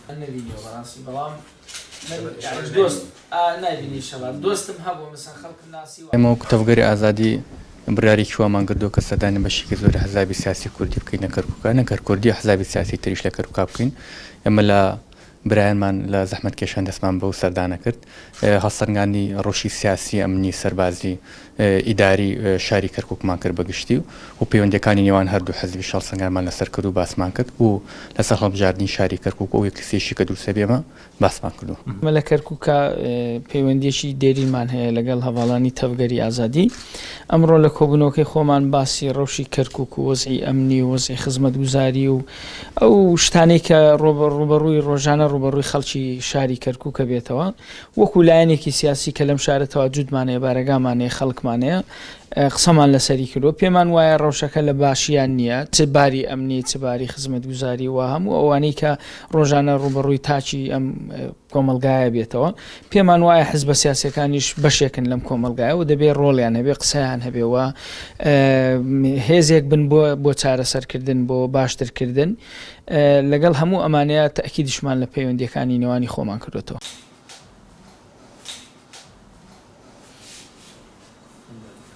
النبي براسي بلام دوست نبینی شەڵات دۆستم هەبوو مثلا خەڵک ناسی ئێمە کتەبگەری ئازادی بڕیاری چووەمان کردو کە سەردانی بەشێکی زۆر حزابی سیاسی کوردی بکەین لە کەرکووکە نەکەر کوردی حزابی سیاسی تریش لە کەرکووکا بکەین ئێمە لە برایانمان لە زەحمەت کێشان دەستمان بەو سەردانە کرد هەڵسەنگانی ڕۆژی سیاسی ئەمنی سەربازی ئیداری شاری کەرکووکمان کرد بەگشتی و پەیوەندیەکانی نێوان هەردوو حەزبی شەڵسەنگانمان لەسەر کرد و باسمان کرد و لەسەر هەڵبژاردننی شاری کەرکووک و کەسێکی کە دووسە بێمە باسمان کردو مە لە کەرکووکە پەیوەندیەکی دێریمان هەیە لەگەڵ هەواڵانی تەڤگەری ئازادی ئەمڕۆ لە کۆبوونەوەکەی خۆمان باسی ڕەوشی کەرکووک و وەزعی ئەمنی و وەزعی خزمەتگوزاری و ئەو شتانەی کە ڕوبەڕووی ڕۆژانە ڕوبەڕووی خەڵکی شاری کەرکووکە بێتەوە وەکو لایەنێکی سیاسی کە لەم شارەتەوە جوودمانەیە بارەگامانەیە خەڵکمانەیە قسەمان لەسەری کردو پێمان وایە ڕەوشەکە لە باشیان نییە چ باری ئەمنی چ باری خزمەتگوزاری و هەموو ئەوانەی کە ڕۆژانە ڕوبەڕووی تاچی ئەم کۆمەلگایە بێتەوە پێمان وایە حزبە سیاسەکانیش بەشێکن لەم کۆمەلگایە و دەبێت ڕۆڵیان هەبێ قسەیان هەبێەوە هێزێک بن بۆ چارەسەرکردن بۆ باشترکردن لەگەڵ هەموو ئەمانەیە تەئکیدشمان لە پەیوەندیەکانی نێوانی خۆمان کردوێتەوە.